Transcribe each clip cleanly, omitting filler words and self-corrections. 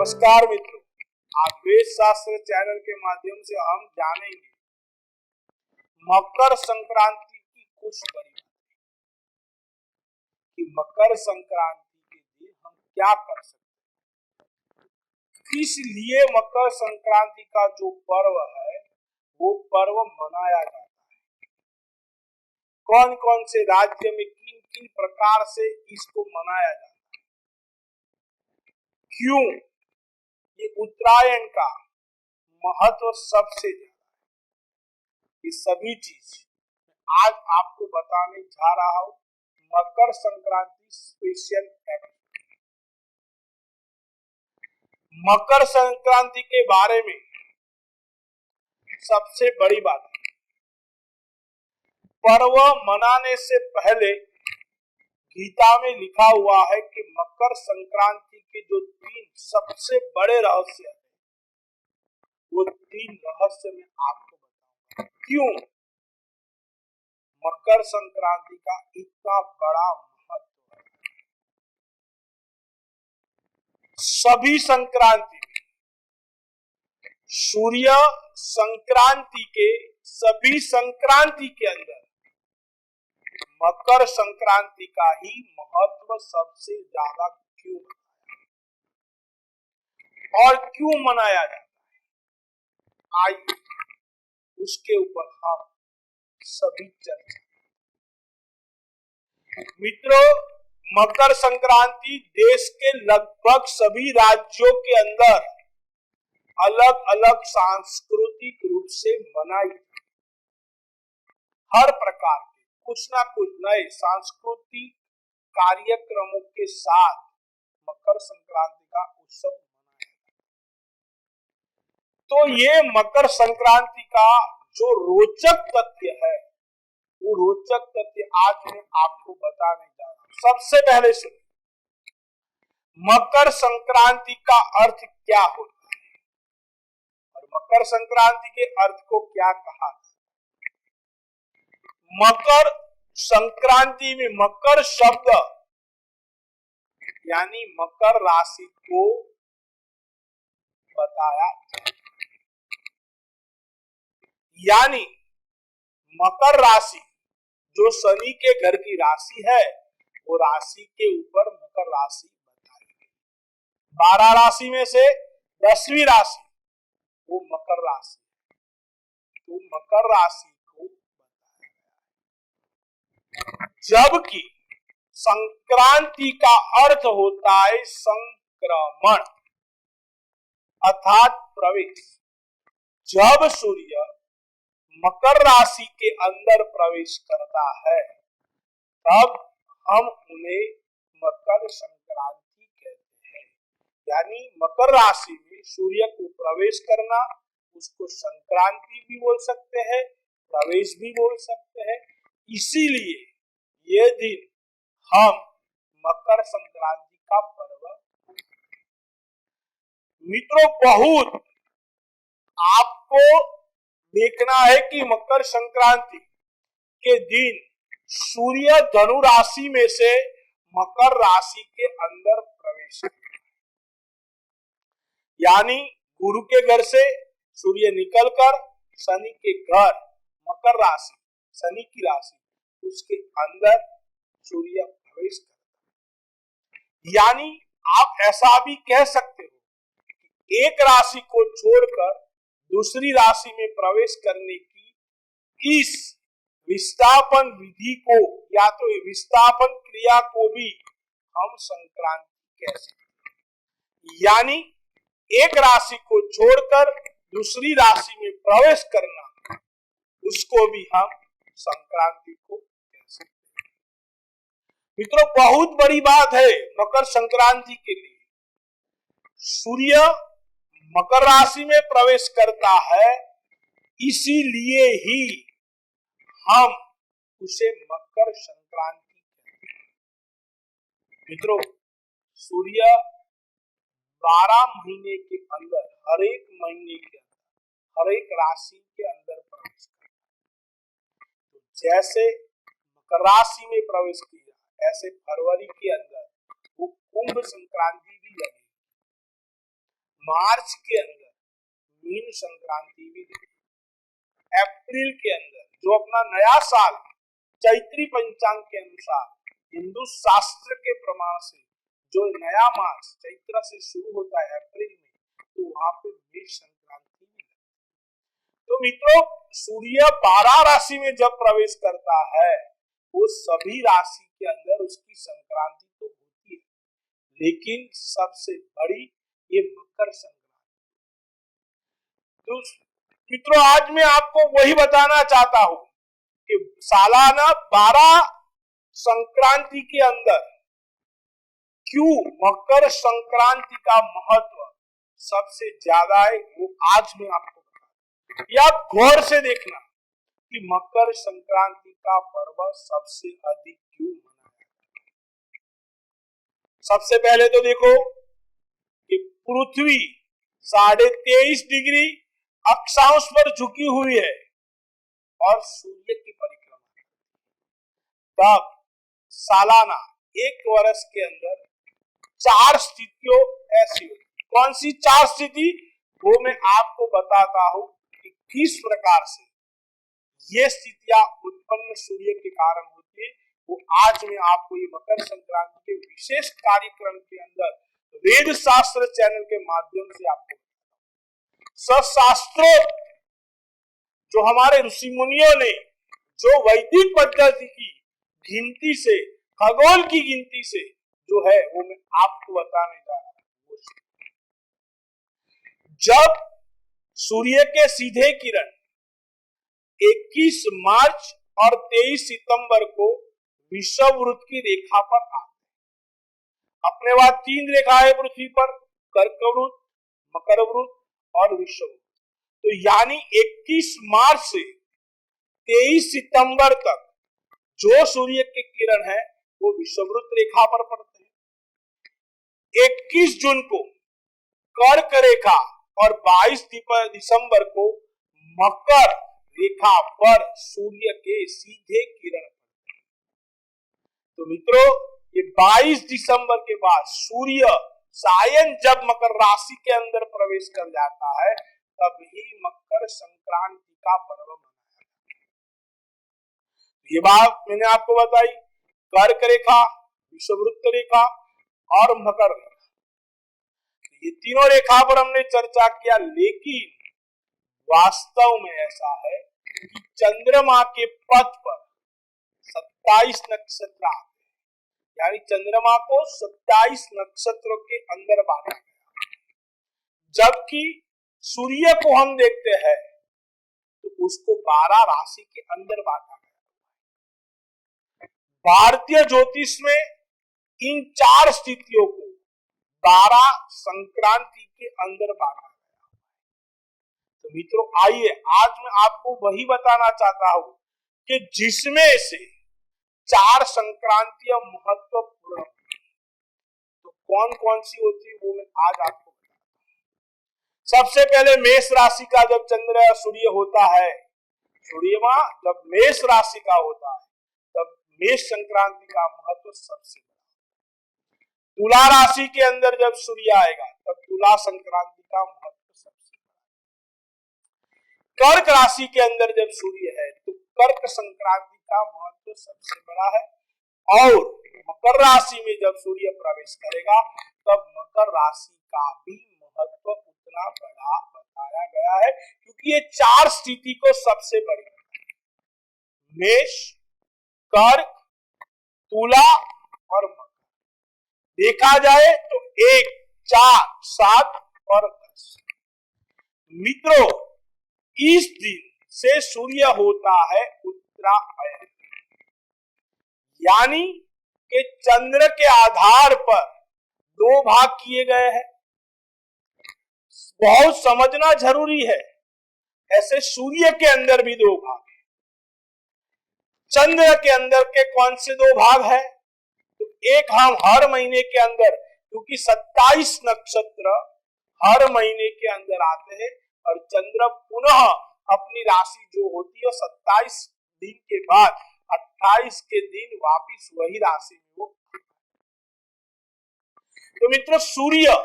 नमस्कार मित्रों, आज वेद शास्त्र चैनल के माध्यम से हम जानेंगे मकर संक्रांति की कुछ बड़ी बातें कि मकर संक्रांति के दिन हम क्या कर सकते हैं, किस लिए मकर संक्रांति का जो पर्व है वो पर्व मनाया जाता है, कौन कौन से राज्य में किन किन प्रकार से इसको मनाया जाता है, क्यों ये उत्तरायण का महत्व सबसे ज्यादा है, ये सभी चीज आज आपको बताने जा रहा हूं। Makar Sankranti special episode. मकर संक्रांति के बारे में सबसे बड़ी बात है, पर्व मनाने से पहले गीता में लिखा हुआ है कि मकर संक्रांति के जो 3 सबसे बड़े रहस्य है वो 3 रहस्य में आपको बताऊंगा क्यों मकर संक्रांति का इतना बड़ा महत्व है। सभी संक्रांति सूर्य संक्रांति के सभी संक्रांति के अंदर मकर संक्रांति का ही महत्व सबसे ज्यादा क्यों और क्यों मनाया जाता है, आइए उसके ऊपर हम सभी चर्चा। मित्रों, मकर संक्रांति देश के लगभग सभी राज्यों के अंदर अलग अलग सांस्कृतिक रूप से मनाई, हर प्रकार के कुछ ना कुछ नए सांस्कृतिक कार्यक्रमों के साथ मकर संक्रांति का उत्सव मनाया जाता है। तो ये मकर संक्रांति का जो रोचक तथ्य है वो रोचक तथ्य आज मैं आपको बताने जा रहा हूं। सबसे पहले से मकर संक्रांति का अर्थ क्या होता है और मकर संक्रांति के अर्थ को क्या कहा जाता है। मकर संक्रांति में मकर शब्द यानी मकर राशि को बताया जाता है, यानी मकर राशि जो शनि के घर की राशि है वो राशि के ऊपर मकर राशि बताई गई। 12 राशि में से 10वीं राशि वो मकर राशि, तो मकर राशि को बताया। जबकि संक्रांति का अर्थ होता है संक्रमण अर्थात प्रवेश। जब सूर्य मकर राशि के अंदर प्रवेश करता है तब हम उन्हें मकर संक्रांति कहते हैं, यानी मकर राशि में सूर्य को प्रवेश करना, उसको संक्रांति भी बोल सकते हैं, प्रवेश भी बोल सकते हैं। इसीलिए ये दिन हम मकर संक्रांति का पर्व। मित्रों, बहुत आपको देखना है कि मकर संक्रांति के दिन सूर्य धनु राशि में से मकर राशि के अंदर प्रवेश करता है, यानी गुरु के घर से सूर्य निकलकर शनि के घर मकर राशि, शनि की राशि, उसके अंदर सूर्य प्रवेश करता है। यानी आप ऐसा भी कह सकते हो कि एक राशि को छोड़कर दूसरी राशि में प्रवेश करने की इस विस्थापन विधि को या तो विस्थापन क्रिया को भी हम संक्रांति कह सकते हैं, यानी एक राशि को छोड़कर दूसरी राशि में प्रवेश करना, उसको भी हम संक्रांति को कह सकते हैं। मित्रों, बहुत बड़ी बात है मकर संक्रांति के लिए। सूर्य मकर राशि में प्रवेश करता है, इसीलिए ही हम उसे मकर संक्रांति कहते हैं। मित्रों, सूर्य 12 महीने के अंदर हर एक महीने के अंदर हर एक राशि के अंदर प्रवेश करता है। तो जैसे मकर राशि में प्रवेश किया, ऐसे फरवरी के अंदर वो कुंभ संक्रांति भी लगेगी। मार्च के अंदर मीन संक्रांति भी देखी, अप्रैल के अंदर जो अपना नया साल चैत्री पंचांग के अनुसार हिंदू शास्त्र के प्रमाण से जो नया मास चैत्र से शुरू होता है अप्रैल में, तो वहां पे मेष संक्रांति भी लगती है। तो मित्रों, सूर्य 12 राशि में जब प्रवेश करता है वो सभी राशि के अंदर उसकी संक्रांति तो होती है, लेकिन सबसे बड़ी ये मकर संक्रांति। तो मित्रों, आज मैं आपको वही बताना चाहता हूं कि सालाना 12 संक्रांति के अंदर क्यों मकर संक्रांति का महत्व सबसे ज्यादा है, वो आज मैं आपको बता। या गौर से देखना कि मकर संक्रांति का पर्व सबसे अधिक क्यों मनाया जाता है। सबसे पहले तो देखो कि पृथ्वी 23.5 डिग्री अक्षांश पर झुकी हुई है और सूर्य की परिक्रमा, तब सालाना एक वर्ष के अंदर 4 स्थितियों ऐसी होती। कौन सी 4 स्थिति, वो मैं आपको बताता हूं कि किस प्रकार से ये स्थितियां उत्पन्न सूर्य के कारण होती है। वो आज मैं आपको ये मकर संक्रांति के विशेष कार्यक्रम के अंदर वेद शास्त्र चैनल के माध्यम से आपको शास्त्रों जो हमारे ऋषि मुनियों ने जो वैदिक पद्धति की गिनती से, खगोल की गिनती से जो है वो मैं आपको बताने जा रहा हूं। जब सूर्य के सीधे किरण 21 मार्च और 23 सितंबर को विषुववृत्त की रेखा पर आते, अपने बाद 3 रेखाएं पृथ्वी पर, कर्कवृत्त, मकरवृत्त और विषुववृत्त। तो यानी 21 मार्च से 23 सितंबर तक जो सूर्य के किरण है वो विषुववृत्त रेखा पर पड़ते हैं। 21 जून को कर्क रेखा और 22 दिसंबर को मकर रेखा पर सूर्य के सीधे किरण पड़ते हैं। तो मित्रों, ये 22 दिसंबर के बाद सूर्य सायं जब मकर राशि के अंदर प्रवेश कर जाता है तभी मकर संक्रांति का पर्व मनाया जाता है। ये बात मैंने आपको बताई, कर्क रेखा, विषुववृत्त रेखा और मकर रेखा, ये तीनों रेखा पर हमने चर्चा किया। लेकिन वास्तव में ऐसा है कि चंद्रमा के पथ पर 27 नक्षत्र आते हैं, यानी चंद्रमा को 27 नक्षत्रों के अंदर बांटा गया, जबकि सूर्य को हम देखते हैं तो उसको 12 राशि के अंदर बांटा गया। भारतीय ज्योतिष में इन 4 स्थितियों को 12 संक्रांति के अंदर बांटा गया। तो मित्रों, आइए आज मैं आपको वही बताना चाहता हूं कि जिसमें से 4 संक्रांतियां महत्वपूर्ण, तो कौन कौन सी होती है वो मैं आज आपको बताता हूं। सबसे पहले मेष राशि का जब चंद्र या सूर्य होता है, सूर्यमा जब मेष राशि का होता है तब मेष संक्रांति का महत्व सबसे बड़ा। तुला राशि के अंदर जब सूर्य आएगा तब तुला संक्रांति का महत्व सबसे बड़ा। कर्क राशि के अंदर जब सूर्य है तो कर्क संक्रांति का महत्व सबसे बड़ा है। और मकर राशि में जब सूर्य प्रवेश करेगा तब मकर राशि का भी महत्व उतना बड़ा बताया गया है, क्योंकि ये 4 स्थिति को सबसे बड़ी मेष, कर्क, तुला और मकर। देखा जाए तो 1, 4, 7 और 10। मित्रों, इस दिन से सूर्य होता है उत्तरायण, यानी कि चंद्र के आधार पर 2 भाग किए गए हैं। बहुत समझना जरूरी है, ऐसे सूर्य के अंदर भी 2 भाग हैं। चंद्र के अंदर के कौन से 2 भाग है? तो एक हम हर महीने के अंदर, क्योंकि 27 नक्षत्र हर महीने के अंदर आते हैं और चंद्र पुनः अपनी राशि जो होती है 27 दिन के बाद 28 के दिन वापिस वही राशि में वो। तो मित्रों, सूर्य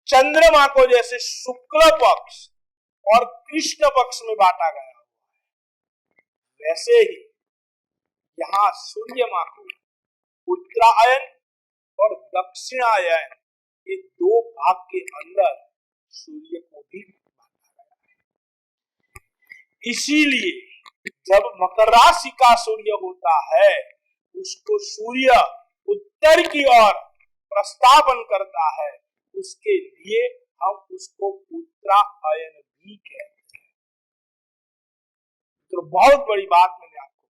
चंद्रमा को जैसे शुक्ल पक्ष और कृष्ण पक्ष में बांटा गया हुआ है, वैसे ही यहाँ सूर्य माह को उत्तरायण और दक्षिणायन ये दो भाग के अंदर सूर्य को भी बांटा गया है। इसीलिए जब मकर राशि का सूर्य होता है, उसको सूर्य उत्तर की ओर प्रस्थापन करता है, उसके लिए हम उसको उत्तरायण भी कहते हैं। तो बहुत बड़ी बात मैंने आपको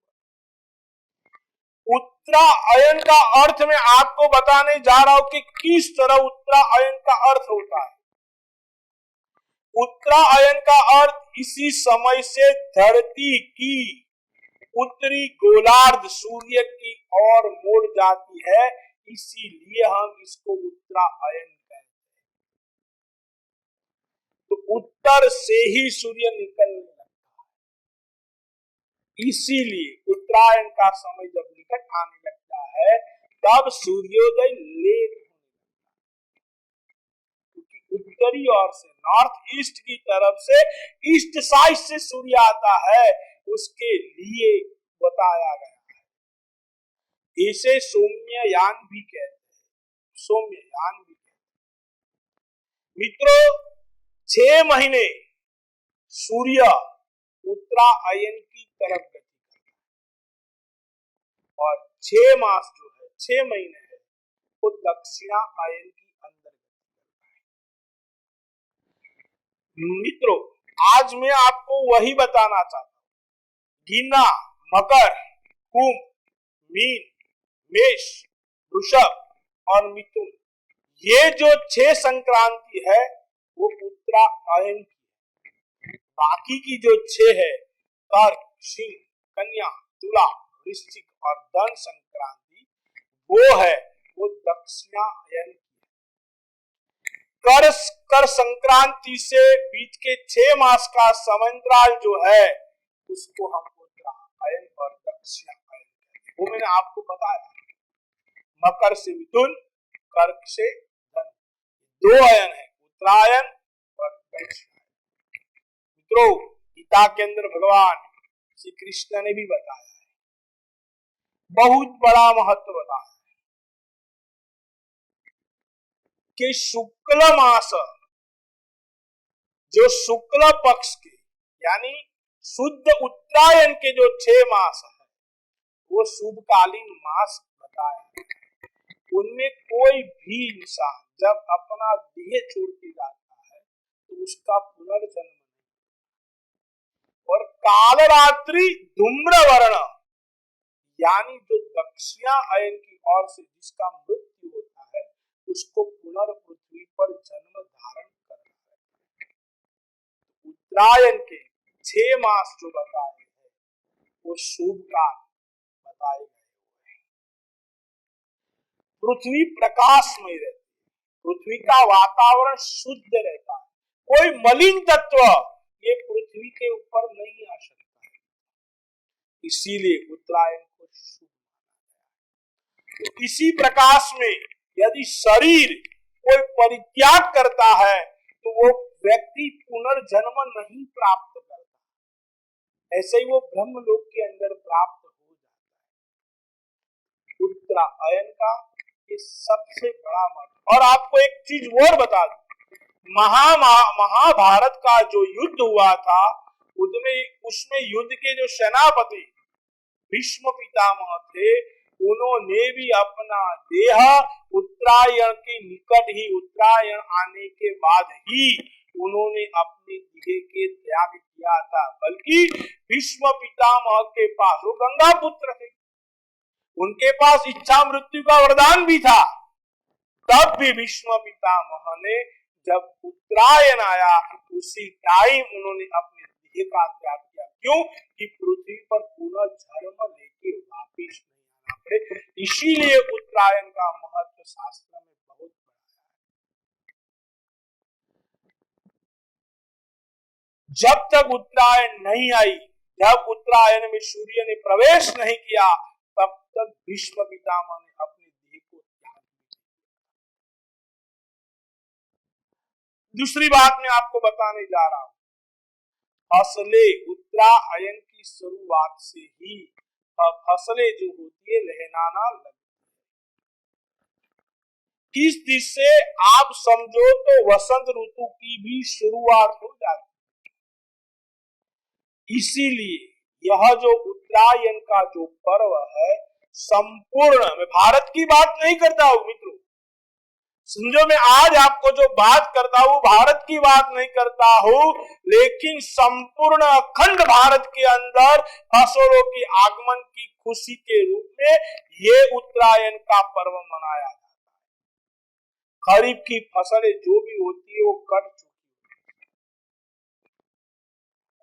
उत्तरायण का अर्थ में आपको बताने जा रहा हूं कि किस तरह उत्तरायण का अर्थ होता है। उत्तरायण का अर्थ इसी समय से धरती की उत्तरी गोलार्ध सूर्य की ओर मुड़ जाती है, इसीलिए हम इसको उत्तरायण कहते हैं। तो उत्तर से ही सूर्य निकलने लगता है, इसीलिए उत्तरायण का समय जब निकट आने लगता है तब सूर्योदय लेट होने लगता है, क्योंकि उत्तरी ओर से नॉर्थ ईस्ट की तरफ से ईस्ट साइड से सूर्य आता है, उसके लिए बताया गया है। इसे सौम्ययान भी कहते हैं, सौम्ययान भी कहते हैं। मित्रों, 6 महीने सूर्य उत्तरायण की तरफ गति करता है और 6 मास जो है, 6 महीने है, वो दक्षिणायन की अंदर गति करता है। मित्रों, आज मैं आपको वही बताना चाहता हूं। गिना, मकर, कुंभ, मीन, मेष, वृषभ और मिथुन, ये जो 6 संक्रांति है वो उत्तरायण की है। बाकी की जो 6 है, कर्क, सिंह, कन्या, तुला, वृश्चिक और धन संक्रांति, वो दक्षिणायन की है। कर संक्रांति से बीच के 6 मास का समंतराल जो है, उसको हम उत्तरायण और दक्षिणायन कहते हैं। वो मैंने आपको बताया। मकर से मिथुन, कर्क से धन, 2 अयन है, उत्तरायण और दक्षिणायन। मित्रों, गीता के अंदर भगवान श्री कृष्ण ने भी बताया है, बहुत बड़ा महत्व बताया है कि शुक्ल मास, जो शुक्ल पक्ष के यानी शुद्ध उत्तरायण के जो 6 मास है, वो शुभकालीन मास बताया है। उनमें कोई भी इंसान जब अपना देह छोड़ के जाता है तो उसका पुनर्जन्म नहीं। और कालरात्रि धूम्र वर्ण यानी जो दक्षिणायन की ओर से जिसका मृत्यु होता है, उसको पुनर्पृथ्वी पर जन्म धारण करना है। उत्तरायण के 6 मास जो बताए हैं वो शुभ काल बताए गए। पृथ्वी प्रकाशमय रहती है, पृथ्वी का वातावरण शुद्ध रहता है, कोई मलिन तत्व ये पृथ्वी के ऊपर नहीं आ सकता है, इसीलिए उत्तरायण को शुभ माना गया। तो इसी प्रकाश में यदि शरीर कोई परित्याग करता है तो वो व्यक्ति पुनर्जन्म नहीं प्राप्त करता, ऐसे ही वो ब्रह्मलोक के अंदर प्राप्त हो जाता है। उत्तरायण का ये सबसे बड़ा महत्व। और आपको एक चीज और बता दूं, महाभारत का जो युद्ध हुआ था, उसमें युद्ध के जो सेनापति भीष्म पितामह थे, उन्होंने भी अपना देह उत्तरायण के निकट ही, उत्तरायण आने के बाद ही उन्होंने अपने देह के त्याग किया था। बल्कि भीष्म पितामह के पास, वो गंगा पुत्र थे, उनके पास इच्छा मृत्यु का वरदान भी था, तब भी भीष्म पितामह ने जब उत्तरायण आया उसी टाइम उन्होंने अपने देह का त्याग किया। क्यों? कि पृथ्वी पर पुनः जन्म लेके वापिस नहीं आना पड़े। इसीलिए उत्तरायण का महत्व शास्त्र में बहुत बड़ा है। जब तक उत्तरायण नहीं आई, जब उत्तरायण में सूर्य ने प्रवेश नहीं किया, तब तक भीष्म पितामह ने अपने देह को त्याग किया। दूसरी बात मैं आपको बताने जा रहा हूं, फसलें उत्तरायण की शुरुआत से ही फसलें जो होती है लहराना लगती है। इस दिन से आप समझो तो वसंत ऋतु की भी शुरुआत हो जाती है। इसीलिए यह जो उत्तरायण का जो पर्व है संपूर्ण, मैं भारत की बात नहीं करता हूं मित्रों, समझो मैं आज आपको जो बात करता हूं भारत की बात नहीं करता हूं, लेकिन संपूर्ण अखंड भारत के अंदर फसलों की आगमन की खुशी के रूप में ये उत्तरायण का पर्व मनाया जाता है। खरीफ की फसलें जो भी होती है वो कट चुकी है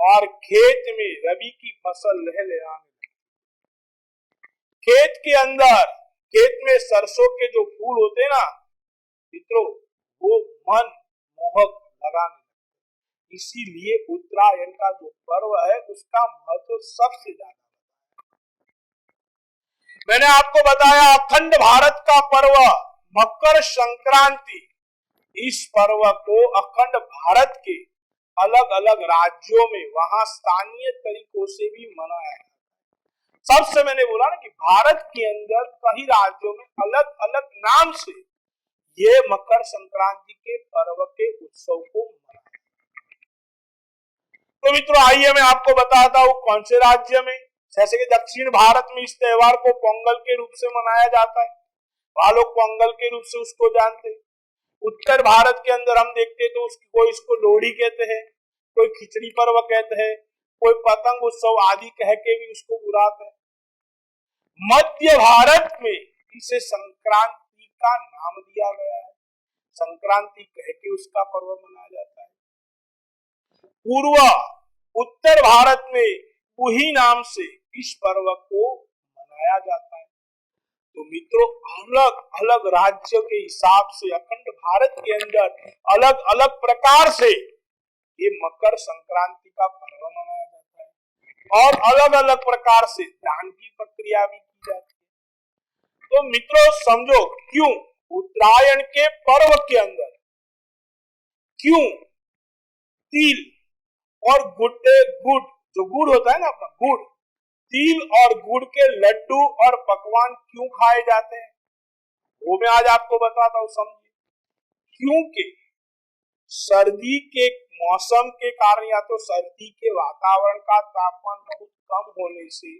और खेत में रबी की फसल लहलहाने, खेत के अंदर, खेत में सरसों के जो फूल होते हैं ना मित्रों, वो मन मोहक लगाने, इसीलिए उत्तरायण का जो पर्व है उसका महत्व सबसे ज्यादा। मैंने आपको बताया अखंड भारत का पर्व मकर संक्रांति, इस पर्व को अखंड भारत के अलग अलग राज्यों में वहां स्थानीय तरीकों से भी मनाया है। सबसे मैंने बोला ना कि भारत के अंदर कई राज्यों में अलग अलग नाम से ये मकर संक्रांति के पर्व के उत्सव को मनाया। तो मित्रों आइए मैं आपको बताता हूं कौन से राज्य में, जैसे कि दक्षिण भारत में इस त्योहार को पोंगल के रूप से मनाया जाता है, वहां लोग पोंगल के रूप से उसको जानते हैं। उत्तर भारत के अंदर हम देखते हैं तो कोई इसको लोहड़ी कहते हैं, कोई खिचड़ी पर्व कहते हैं, कोई पतंग उत्सव आदि कह के भी उसको बुलाते हैं। मध्य भारत में इसे संक्रांति का नाम दिया गया है, संक्रांति कह के उसका पर्व मनाया जाता है। पूर्व उत्तर भारत में वही नाम से इस पर्व को मनाया जाता है। तो मित्रों अलग अलग राज्य के हिसाब से अखंड भारत के अंदर अलग अलग प्रकार से ये मकर संक्रांति का पर्व मनाया जाता है और अलग अलग प्रकार से दान की प्रक्रिया भी की जाती है। तो मित्रों समझो क्यों उत्तरायण के पर्व के अंदर क्यों तिल और गुड़ जो गुड़ होता है ना अपना गुड़, तिल और गुड़ के लड्डू और पकवान क्यों खाए जाते हैं वो मैं आज आपको बताता हूं, समझिए। क्योंकि सर्दी के मौसम के कारण या तो सर्दी के वातावरण का तापमान बहुत कम होने से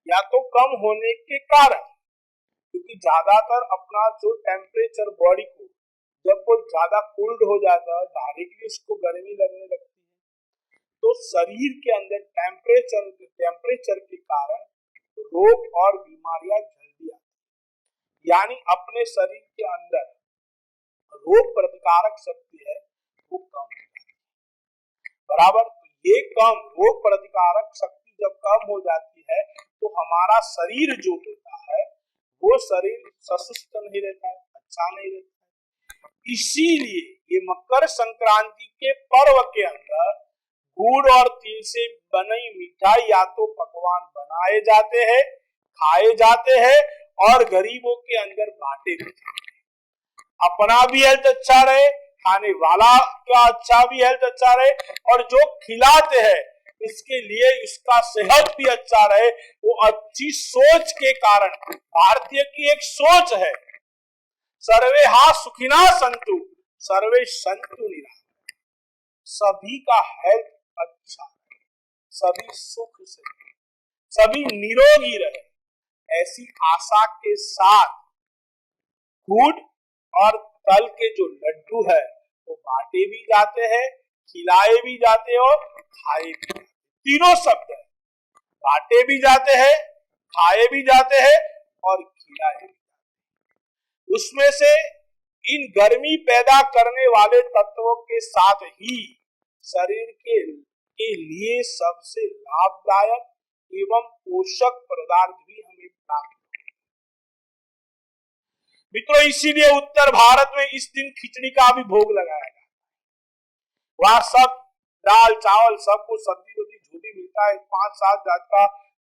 या तो कम होने के कारण, क्योंकि ज्यादातर अपना जो टेम्परेचर बॉडी को जब वो ज्यादा कोल्ड हो जाता है डायरेक्टली उसको गर्मी लगने लगती है, तो शरीर के अंदर टेम्परेचर के कारण रोग और बीमारियां जल्दी आती है, यानी अपने शरीर के अंदर रोग प्रतिकारक शक्ति है वो कम हो जाती है। बराबर, तो ये कम रोग प्रतिकारक शक्ति जब कम हो जाती है तो हमारा शरीर जो होता है वो शरीर सशुष्ट नहीं रहता है, अच्छा नहीं रहता है। इसीलिए ये मकर संक्रांति के पर्व के अंदर गुड़ और तिल से बनी मिठाई या तो पकवान बनाए जाते हैं, खाए जाते हैं और गरीबों के अंदर बांटे भी जाते हैं। अपना भी हेल्थ अच्छा रहे, खाने वाला का अच्छा भी हेल्थ अच्छा रहे और जो खिलाते हैं इसके लिए इसका सेहत भी अच्छा रहे। वो अच्छी सोच के कारण, भारतीय की एक सोच है सर्वे हा सुखिना संतु सर्वे संतु निरामया, सभी का हेल्थ अच्छा रहे, सभी सुख से रहे, सभी निरोगी रहे, ऐसी आशा के साथ गुड़ और तल के जो लड्डू है वो बांटे भी जाते हैं, खिलाए भी जाते हैं और खाए भी जाते हैं। तीनों शब्द है, बांटे भी जाते हैं, खाए भी जाते हैं और खिलाए भी जाते हैं। उसमें से इन गर्मी पैदा करने वाले तत्वों के साथ ही शरीर के लिए सबसे लाभदायक एवं पोषक पदार्थ भी हमें प्राप्त। मित्रों इसीलिए उत्तर भारत में इस दिन खिचड़ी का भी भोग लगाया जाता है। वहां सब दाल चावल सब कुछ सब्जी वब्जी जो भी मिलता है 5-7 जात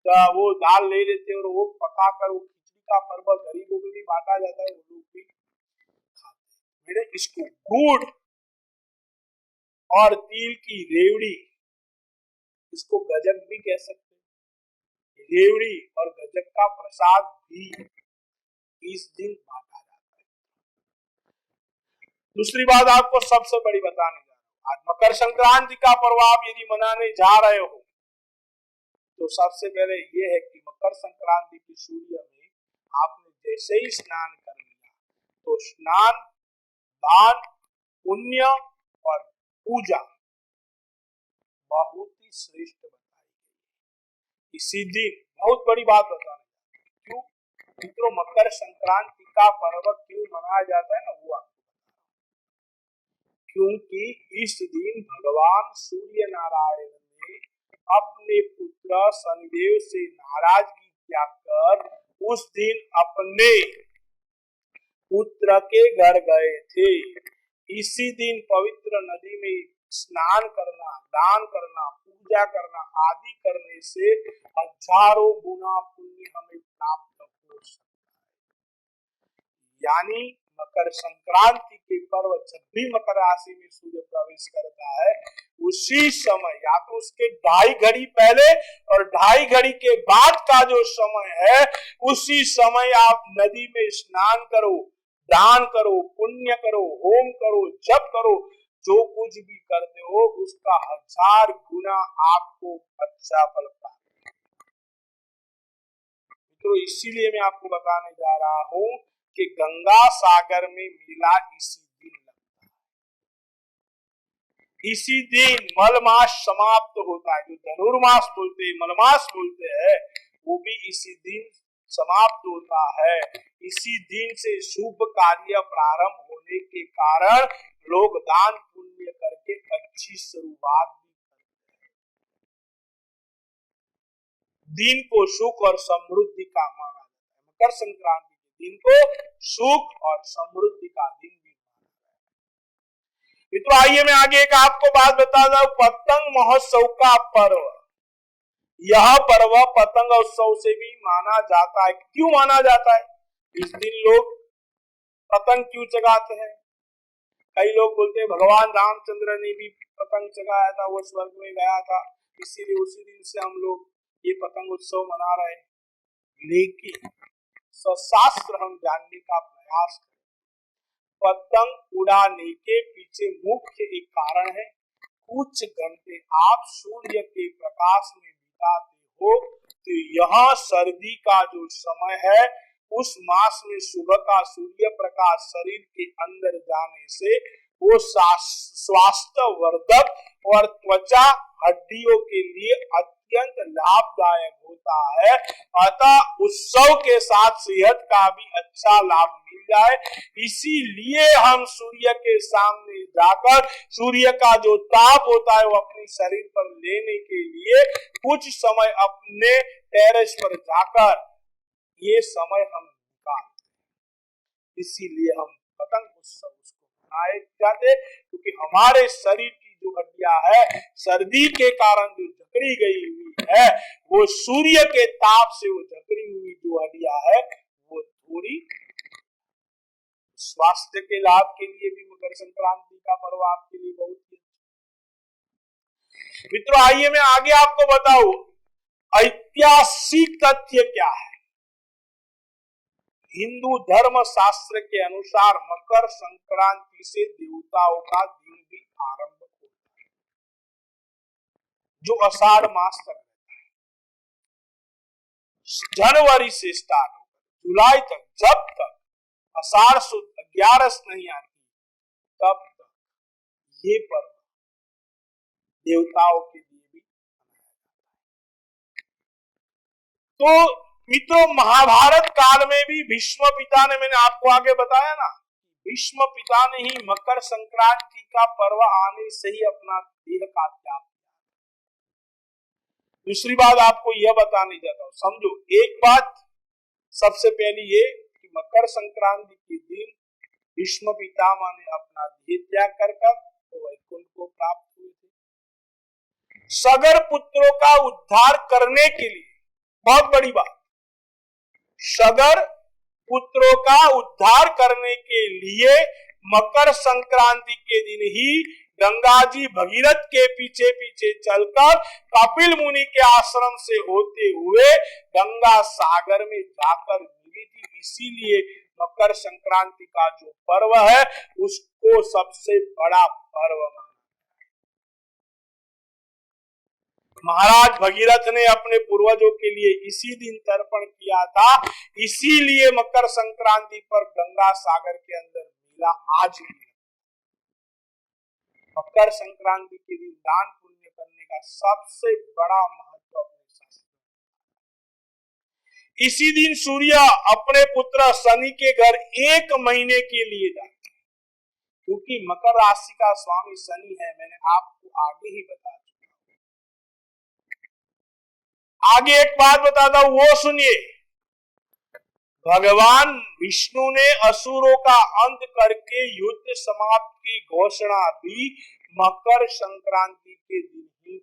का वो दाल ले लेते हैं और वो पका कर वो खिचड़ी का पर्व गरीबों में भी बांटा जाता है, वो लोग भी खाते हैं। इसको गुड़ और तिल की रेवड़ी, इसको गजक भी कह सकते हैं, रेवड़ी और गजक का प्रसाद भी इस दिन बांटा जाता है। दूसरी बात आपको सबसे बड़ी बताने जा रहा हूं, आज मकर संक्रांति का पर्व आप यदि मनाने जा रहे हो तो सबसे पहले ये है कि मकर संक्रांति की सूर्य में आपने जैसे ही स्नान कर लिया तो स्नान, दान, पुण्य और पूजा बहुत ही श्रेष्ठ बताई गई। इसी दिन बहुत बड़ी बात बताने, क्यों मित्रों मकर संक्रांति का पर्व क्यों मनाया जाता है ना, वो आपको क्योंकि इस दिन भगवान सूर्य नारायण ने अपने पुत्र शनिदेव से नाराजगी त्याग कर उस दिन अपने पुत्र के घर गए थे। इसी दिन पवित्र नदी में स्नान करना, दान करना, पूजा करना आदि करने से हजारों गुना पुण्य हमें प्राप्त हो सकता है। यानी मकर संक्रांति के पर्व जब भी मकर राशि में सूर्य प्रवेश करता है उसी समय या तो उसके 2.5 घड़ी पहले और 2.5 घड़ी के बाद का जो समय है उसी समय आप नदी में स्नान करो, दान करो, पुण्य करो, होम करो, जप करो, जो कुछ भी करते हो उसका 1000 गुना आपको अच्छा फल प्राप्त होगा। तो इसीलिए मैं आपको बताने जा रहा हूं कि गंगा सागर में मेला इसी दिन लगता है। इसी दिन मलमास समाप्त होता है, जो धनुर्मास बोलते हैं, मलमास बोलते हैं, वो भी इसी दिन समाप्त होता है। इसी दिन से शुभ कार्य प्रारंभ होने के कारण लोग दान पुण्य करके अच्छी शुरुआत भी करते हैं। दिन को सुख और समृद्धि का माना जाता है। मकर संक्रांति दिन को सुख और समृद्धि का दिन भी माना जाता है। तो आइए मैं आगे एक आपको बात बता दूं, पतंग महोत्सव का पर्व, यह पर्व पतंग उत्सव से भी माना जाता है। क्यों माना जाता है? इस दिन लोग पतंग क्यों चगाते हैं? कई लोग बोलते हैं भगवान रामचंद्र ने भी पतंग चगाया था, वो स्वर्ग में गया था, इसीलिए उसी दिन से हम लोग ये पतंग उत्सव मना रहे हैं। लेकिन शास्त्र हम जानने का प्रयास करें, पतंग उड़ाने के पीछे मुख्य एक कारण है, कुछ घंटे आप सूर्य के प्रकाश में बिताते हो तो यह सर्दी का जो समय है उस मास में सुबह का सूर्य प्रकाश शरीर के अंदर जाने से वो स्वास्थ्य वर्धक और त्वचा हड्डियों के लिए अत्यंत लाभदायक होता है। अतः उत्सव के साथ सेहत का भी अच्छा लाभ मिल जाए, इसीलिए हम सूर्य के सामने जाकर सूर्य का जो ताप होता है वो अपने शरीर पर लेने के लिए कुछ समय अपने टेरेस पर जाकर ये समय हम निकालते हैं। इसीलिए हम पतंग उत्सव उसको मनाए जाते, क्योंकि हमारे शरीर की जो हड्डियां है सर्दी के कारण जो जकड़ी गई हुई है वो सूर्य के ताप से वो जकड़ी हुई जो हड्डियां है वो थोड़ी स्वास्थ्य के लाभ के लिए भी मकर संक्रांति का पर्व आपके लिए बहुत ही। मित्रों आइए मैं आगे आपको बताऊं ऐतिहासिक तथ्य क्या है। हिंदू धर्म शास्त्र के अनुसार मकर संक्रांति से देवताओं का दिन भी आरंभ होता है, जो आषाढ़ मास तक रहता है। जनवरी से स्टार्ट होकर जुलाई तक, जब तक आषाढ़ शुद्ध 11 नहीं आती तब तक ये पर्व देवताओं के लिए भी मनाया जाता है। तो मित्रों महाभारत काल में भी भीष्म पिता ने, मैंने आपको आगे बताया ना, भीष्म पिता ने ही मकर संक्रांति का पर्व आने से ही अपना देह का त्याग किया। दूसरी बात आपको यह बताने जाता हूं, समझो एक बात सबसे पहली ये कि मकर संक्रांति के दिन भीष्म पितामह ने अपना देह त्याग कर वैकुंठ को प्राप्त हुए थे। सगर पुत्रों का उद्धार करने के लिए, बहुत बड़ी बात, सगर पुत्रों का उद्धार करने के लिए मकर संक्रांति के दिन ही गंगा जी भगीरथ के पीछे पीछे चलकर कपिल मुनि के आश्रम से होते हुए गंगा सागर में जाकर मिली थी। इसीलिए मकर संक्रांति का जो पर्व है उसको सबसे बड़ा पर्व माना। महाराज भगीरथ ने अपने पूर्वजों के लिए इसी दिन तर्पण किया था, इसीलिए मकर संक्रांति पर गंगा सागर के अंदर मेला आज भी। मकर संक्रांति के दिन दान पुण्य करने का सबसे बड़ा महत्व अपने शास्त्र। इसी दिन सूर्य अपने पुत्र शनि के घर 1 महीने के लिए जाते हैं, क्योंकि मकर राशि का स्वामी शनि है। मैंने आपको आगे ही बता दिया। आगे एक बात बताता हूं, वो सुनिए। भगवान विष्णु ने असुरों का अंत करके युद्ध समाप्त की घोषणा भी मकर संक्रांति के दिन ही।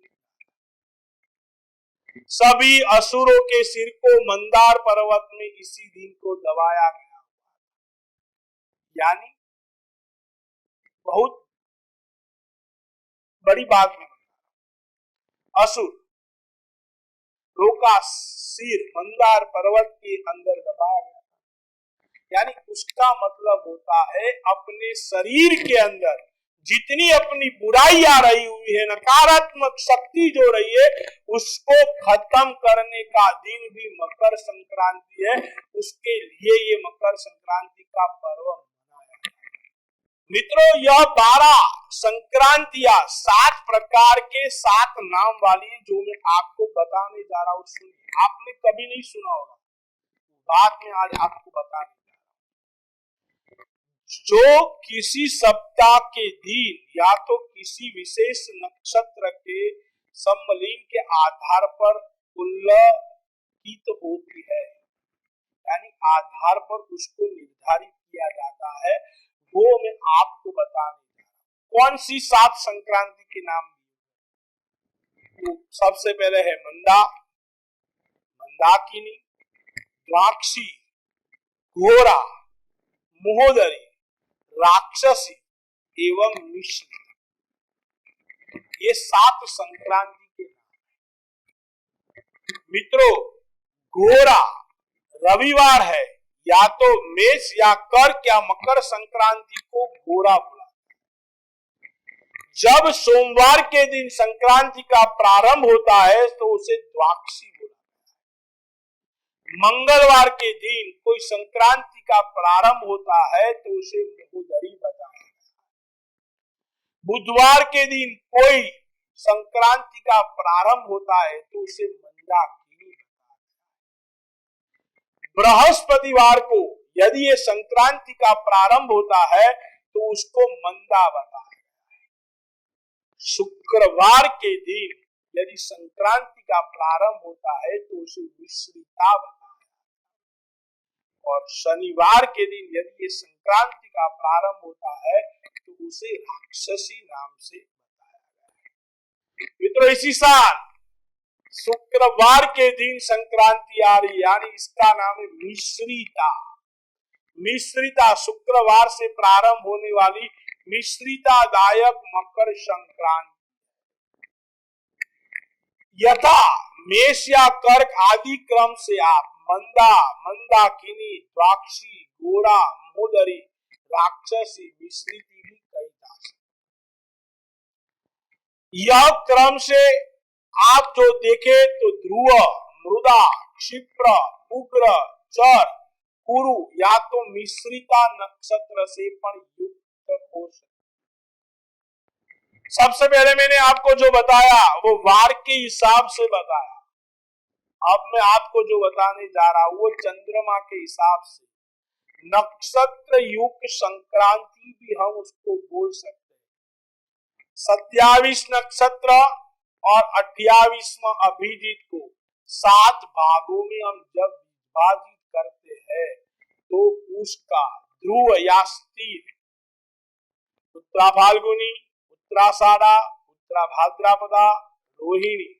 सभी असुरों के सिर को मंदार पर्वत में इसी दिन को दबाया गया। यानी बहुत बड़ी बात है। असुर का सिर मंदार पर्वत के अंदर दबाया गया। यानी उसका मतलब होता है अपने शरीर के अंदर जितनी अपनी बुराई आ रही हुई है, नकारात्मक शक्ति जो रही है, उसको खत्म करने का दिन भी मकर संक्रांति है। उसके लिए ये मकर संक्रांति का पर्व मनाया जाता है। मित्रों, यह 12 संक्रांतियां 7 प्रकार के 7 नाम वाली जो मैं आपको बताने जा रहा हूं, सुनिए। आपने कभी नहीं सुना होगा, बाद में आज आपको बताने जो किसी सप्ताह के दिन या तो किसी विशेष नक्षत्र के सम्मिलन के आधार पर उल्लेखित होती है, यानी आधार पर उसको निर्धारित किया जाता है, वो मैं आपको बताने जा रहा हूं। कौन सी 7 संक्रांति के नाम? तो सबसे पहले है मंदा, मंदाकिनी, द्वाक्षी, घोरा, महोदरी, राक्षसी एवं मिश्र। ये 7 संक्रांति के नाम है। मित्रों, घोरा रविवार है, या तो मेष या कर्क या मकर संक्रांति को घोरा बुलाते हैं। जब सोमवार के दिन संक्रांति का प्रारंभ होता है तो उसे द्वाक्षी बुलाते हैं। मंगलवार के दिन कोई संक्रांति का प्रारंभ होता है तो उसे महोदरी बताया है। बुधवार के दिन कोई संक्रांति का प्रारंभ होता है तो उसे मंदाकिनी बताया है। बृहस्पतिवार को यदि ये संक्रांति का प्रारंभ होता है तो उसको मंदा बताया है। शुक्रवार के दिन यदि संक्रांति का प्रारंभ होता है तो उसे मिश्रिता बताया है। और शनिवार के दिन यदि ये संक्रांति का प्रारंभ होता है तो उसे राक्षसी नाम से बताया गया है। मित्रों, इसी साल शुक्रवार के दिन संक्रांति आ रही, यानी इसका नाम है मिश्रिता। मिश्रिता शुक्रवार से प्रारंभ होने वाली मिश्रितादायक मकर संक्रांति। यथा मेष या कर्क आदि क्रम से आप मंदा, मंदाकिनी, द्वाक्षी, घोरा, महोदरी, राक्षसी, मिश्रिती भी कही जा सकते। यह क्रम से आप जो देखे तो ध्रुव, मृदा, क्षिप्र, उग्र, चर, कुरु या तो मिश्रिता नक्षत्र से पण युक्त हो सकते। सबसे पहले मैंने आपको जो बताया वो वार के हिसाब से बताया। अब मैं आपको जो बताने जा रहा हूं वो चंद्रमा के हिसाब से। नक्षत्र युक्त संक्रांति भी हम उसको बोल सकते हैं। 27 नक्षत्र और 28वां अभिजीत को 7 भागों में हम जब विभाजित करते हैं तो उसका ध्रुव या स्थिर, उत्तरा फाल्गुनी, उत्तराषाढ़ा, उत्तरा भाद्रपदा, रोहिणी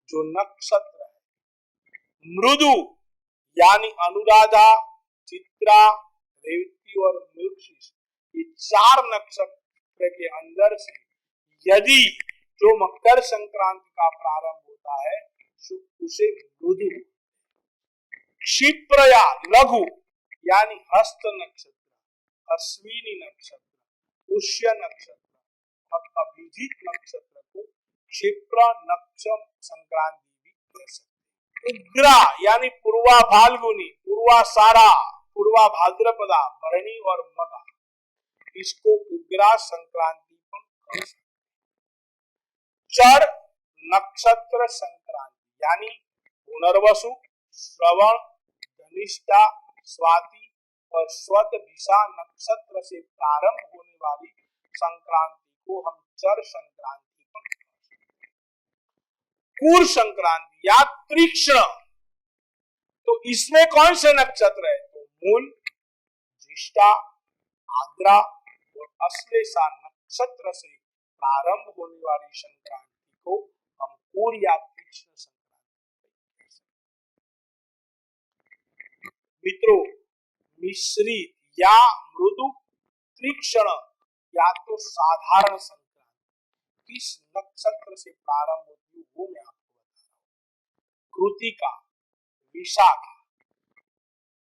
जो नक्षत्र है, मृदु यानी अनुराधा, चित्रा, रेवती और मृगशीर्ष, ये 4 नक्षत्र के अंदर से यदि जो मकर संक्रांति का प्रारंभ होता है उसे मृदु, क्षिप्र या लघु यानी हस्त नक्षत्र, अश्विनी नक्षत्र, पुष्य नक्षत्र और अभिजीत नक्षत्र को क्षिप्र नक्षत्र संक्रांति भी कह सकते हैं। उग्रा यानी पूर्वा फाल्गुनी, पूर्वाषाढ़ा, पूर्वा भाद्रपदा, भरणी और मघा, इसको उग्रा संक्रांति पर कह सकते हैं। चर नक्षत्र संक्रांति यानी पुनर्वसु, श्रवण, धनिष्ठा, स्वाति और स्वतभिषा नक्षत्र से प्रारंभ होने वाली संक्रांति को हम चर संक्रांति पर कह सकते हैं। कूर संक्रांति या तीक्ष्ण, तो इसमें कौन से नक्षत्र है? तो मूल, ज्येष्ठा, आद्रा और अश्लेषा नक्षत्र से प्रारंभ होने वाली संक्रांति को हम कूर या तीक्ष्ण संक्रांति कह सकते हैं। मित्रों, मिश्रित या मृदु, तीक्ष्ण या तो साधारण संक्रांति किस नक्षत्र से प्रारंभ होती है वो मैं आपको बता रहा हूं। कृतिका, विशाखा,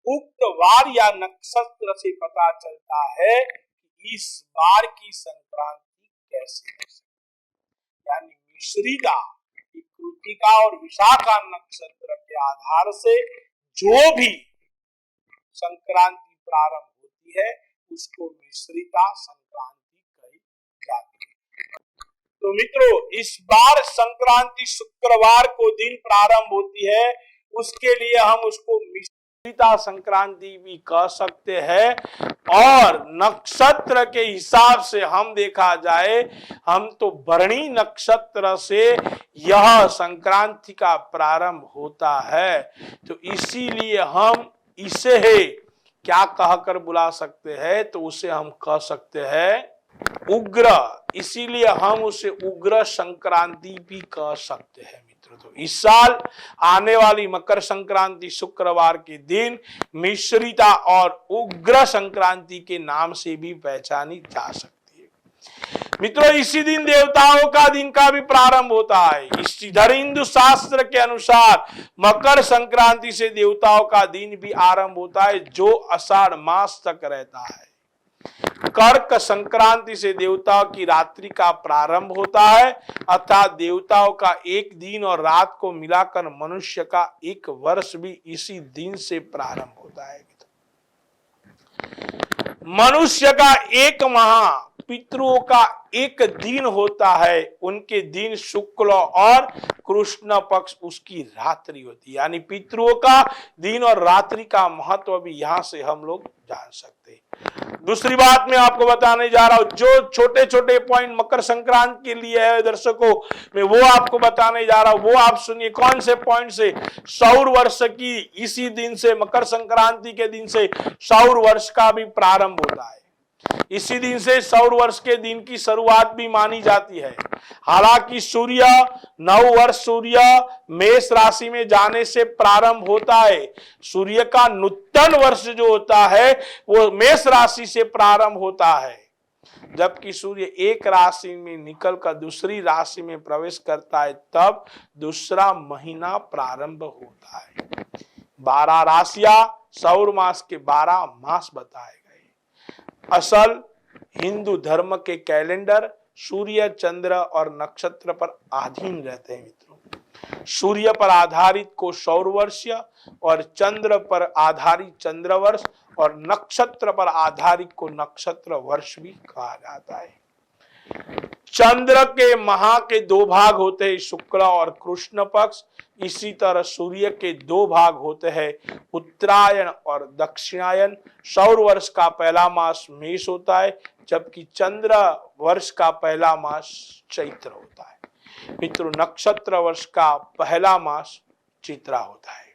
उक्त वार या नक्षत्र से पता चलता है कि इस बार की संक्रांति कैसी हो सकती है। यानी मिश्रिता, कृतिका और विशाखा नक्षत्र के आधार से जो भी संक्रांति प्रारंभ होती है उसको मिश्रिता संक्रांति कही जाती है। तो मित्रों, इस बार संक्रांति शुक्रवार को दिन प्रारंभ होती है, उसके लिए हम उसको मिश्रिता संक्रांति भी कह सकते हैं। और नक्षत्र के हिसाब से हम देखा जाए, हम तो भरणी नक्षत्र से यह संक्रांति का प्रारंभ होता है, तो इसीलिए हम इसे क्या कहकर बुला सकते हैं? तो उसे हम कह सकते हैं उग्र, इसीलिए हम उसे उग्र संक्रांति भी कह सकते हैं। मित्रों, तो इस साल आने वाली मकर संक्रांति शुक्रवार के दिन मिश्रिता और उग्र संक्रांति के नाम से भी पहचानी जा सकती है। मित्रों, इसी दिन देवताओं का दिन का भी प्रारंभ होता है। इधर हिंदू शास्त्र के अनुसार मकर संक्रांति से देवताओं का दिन भी आरंभ होता है, जो आषाढ़ मास तक रहता है। कर्क संक्रांति से देवताओं की रात्रि का प्रारंभ होता है, अर्थात देवताओं का एक दिन और रात को मिलाकर मनुष्य का एक वर्ष भी इसी दिन से प्रारंभ होता है। मनुष्य का एक माह, पितरों का एक दिन होता है, उनके दिन शुक्ल और कृष्ण पक्ष उसकी रात्रि होती है। यानी पितरों का दिन और रात्रि का महत्व भी यहाँ से हम लोग जान सकते हैं। दूसरी बात मैं आपको बताने जा रहा हूं, जो छोटे छोटे पॉइंट मकर संक्रांति के लिए है दर्शकों, मैं वो आपको बताने जा रहा हूं, वो आप सुनिए। कौन से पॉइंट से? सौर वर्ष की इसी दिन से, मकर संक्रांति के दिन से सौर वर्ष का भी प्रारंभ होता है। इसी दिन से सौर वर्ष के दिन की शुरुआत भी मानी जाती है। हालांकि सूर्य नव वर्ष सूर्य मेष राशि में जाने से प्रारंभ होता है। सूर्य का नूतन वर्ष जो होता है वो मेष राशि से प्रारंभ होता है, जबकि सूर्य एक राशि में निकलकर दूसरी राशि में प्रवेश करता है, तब दूसरा महीना प्रारंभ होता है। 12 राशियां सौर मास के 12 मास बताए गए। असल हिंदू धर्म के कैलेंडर सूर्य, चंद्र और नक्षत्र पर अधीन रहते हैं। मित्रों, सूर्य पर आधारित को सौर वर्ष और चंद्र पर आधारित चंद्र वर्ष और नक्षत्र पर आधारित को नक्षत्र वर्ष भी कहा जाता है। चंद्र के माह के 2 भाग होते हैं, शुक्ल और कृष्ण पक्ष। इसी तरह सूर्य के 2 भाग होते हैं, उत्तरायण और दक्षिणायन। सौर वर्ष का पहला मास मेष होता है, जबकि चंद्र वर्ष का पहला मास चैत्र होता है। मित्रों, नक्षत्र वर्ष का पहला मास चित्रा होता है।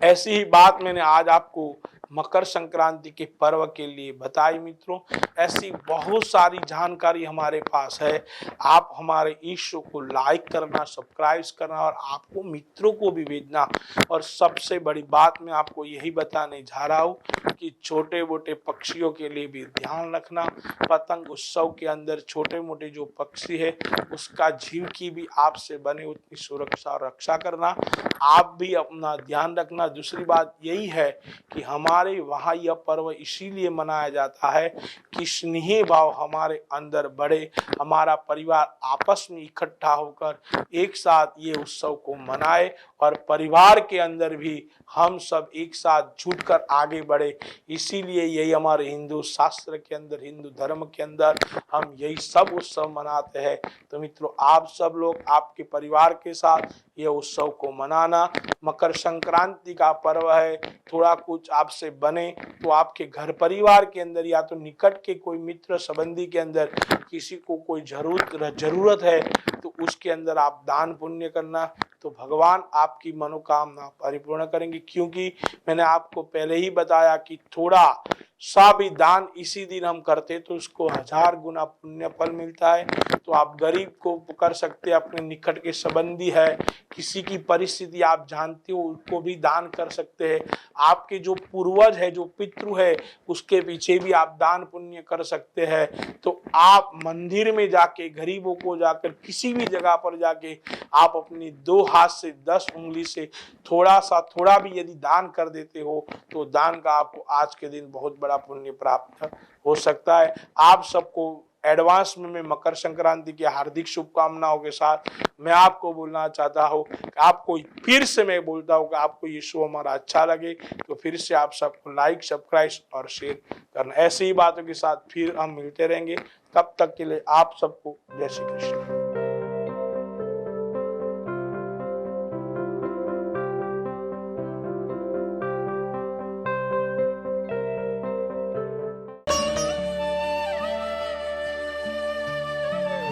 ऐसी ही बात मैंने आज आपको मकर संक्रांति के पर्व के लिए बताई मित्रों। ऐसी बहुत सारी जानकारी हमारे पास है। आप हमारे इस शो को लाइक करना, सब्सक्राइब करना और आपको मित्रों को भी भेजना। और सबसे बड़ी बात मैं आपको यही बताने जा रहा हूँ कि छोटे मोटे पक्षियों के लिए भी ध्यान रखना। पतंग उत्सव के अंदर छोटे मोटे जो पक्षी है उसका जीव की भी आपसे बने उतनी सुरक्षा और रक्षा करना। आप भी अपना ध्यान रखना। दूसरी बात यही है कि हमारे वहाँ यह पर्व इसीलिए मनाया जाता है कि स्नेह भाव हमारे अंदर बढ़े, हमारा परिवार आपस में इकट्ठा होकर एक साथ ये उत्सव को मनाए और परिवार के अंदर भी हम सब एक साथ जुटकर आगे बढ़े। इसीलिए यही हमारे हिंदू शास्त्र के अंदर, हिंदू धर्म के अंदर हम यही सब उत्सव मनाते हैं। तो मित्रों, आप सब लोग आपके परिवार के साथ ये उत्सव को मनाना। मकर संक्रांति का पर्व है, थोड़ा कुछ आपसे बने तो आपके घर परिवार के अंदर या तो निकट के कोई मित्र संबंधी के अंदर किसी को कोई जरूरत है तो उसके अंदर आप दान पुण्य करना, तो भगवान आपकी मनोकामना परिपूर्ण करेंगे। क्योंकि मैंने आपको पहले ही बताया कि थोड़ा सा भी दान इसी दिन हम करते तो उसको 1000 गुना पुण्य फल मिलता है। तो आप गरीब को कर सकते हैं, अपने निकट के संबंधी है, किसी की परिस्थिति आप जानते हो उसको भी दान कर सकते हैं। आपके जो पूर्वज है, जो पितृ है, उसके पीछे भी आप दान पुण्य कर सकते हैं। तो आप मंदिर में जाके, गरीबों को जाकर, किसी भी जगह पर जाके आप अपनी 2 हाथ से 10 उंगली से थोड़ा भी यदि दान कर देते हो तो दान का आपको आज के दिन बहुत बड़ा पुण्य प्राप्त हो सकता है। आप सबको एडवांस में मैं मकर संक्रांति की हार्दिक शुभकामनाओं के साथ मैं आपको बोलना चाहता हूँ कि आपको फिर से मैं बोलता हूँ कि आपको ये शो हमारा अच्छा लगे तो फिर से आप सबको लाइक, सब्सक्राइब और शेयर करना। ऐसी ही बातों के साथ फिर हम मिलते रहेंगे। तब तक के लिए आप सबको जय श्री कृष्ण।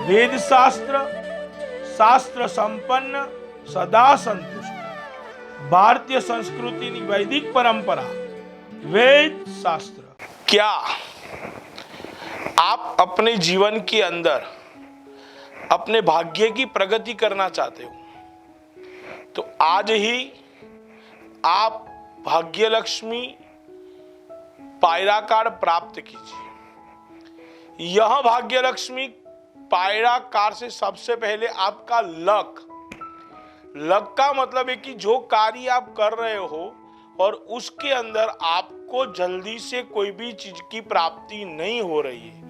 वेद शास्त्र शास्त्र संपन्न सदा संतुष्ट। भारतीय संस्कृति की वैदिक परंपरा वेद शास्त्र। क्या आप अपने जीवन के अंदर अपने भाग्य की प्रगति करना चाहते हो तो आज ही आप भाग्य लक्ष्मी पायरा कार्ड प्राप्त कीजिए। यह भाग्य लक्ष्मी पायरा कार्ड से सबसे पहले आपका लक का मतलब है कि जो कार्य आप कर रहे हो और उसके अंदर आपको जल्दी से कोई भी चीज की प्राप्ति नहीं हो रही है,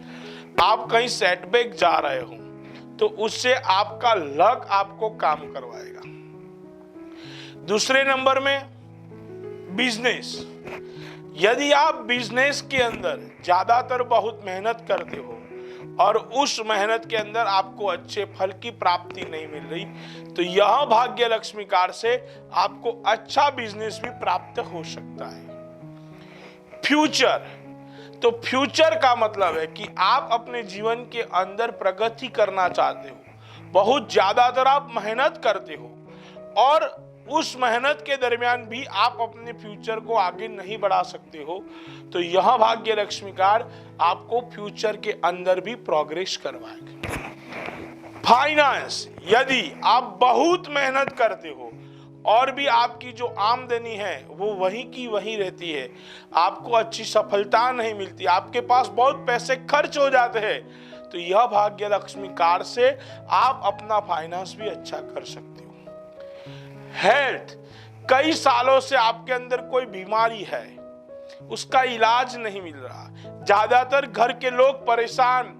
आप कहीं सेटबैक जा रहे हो तो उससे आपका लक आपको काम करवाएगा। दूसरे नंबर में बिजनेस। यदि आप बिजनेस के अंदर ज्यादातर बहुत मेहनत करते हो और उस मेहनत के अंदर आपको अच्छे फल की प्राप्ति नहीं मिल रही तो यह भाग्य लक्ष्मी कार्ड से आपको अच्छा बिजनेस भी प्राप्त हो सकता है। फ्यूचर। तो फ्यूचर का मतलब है कि आप अपने जीवन के अंदर प्रगति करना चाहते हो, बहुत ज्यादातर आप मेहनत करते हो और उस मेहनत के दरमियान भी आप अपने फ्यूचर को आगे नहीं बढ़ा सकते हो तो यह भाग्य लक्ष्मी कार्ड आपको फ्यूचर के अंदर भी प्रोग्रेस करवाएगा। फाइनेंस। यदि आप बहुत मेहनत करते हो और भी आपकी जो आमदनी है वो वही की वही रहती है, आपको अच्छी सफलता नहीं मिलती, आपके पास बहुत पैसे खर्च हो जाते हैं तो यह भाग्य लक्ष्मी कार्ड से आप अपना फाइनेंस भी अच्छा कर सकते हो। हेल्थ। कई सालों से आपके अंदर कोई बीमारी है, उसका इलाज नहीं मिल रहा, ज्यादातर घर के लोग परेशान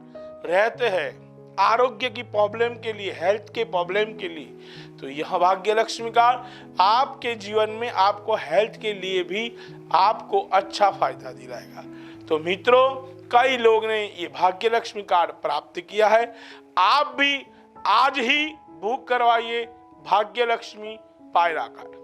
रहते हैं आरोग्य की प्रॉब्लम के लिए, हेल्थ के प्रॉब्लम के लिए, तो यह भाग्य लक्ष्मी कार्ड आपके जीवन में आपको हेल्थ के लिए भी आपको अच्छा फायदा दिलाएगा। तो मित्रों, कई लोग ने ये भाग्य लक्ष्मी कार्ड प्राप्त किया है। आप भी आज ही बुक करवाइए भाग्य लक्ष्मी पायरा कार्ड।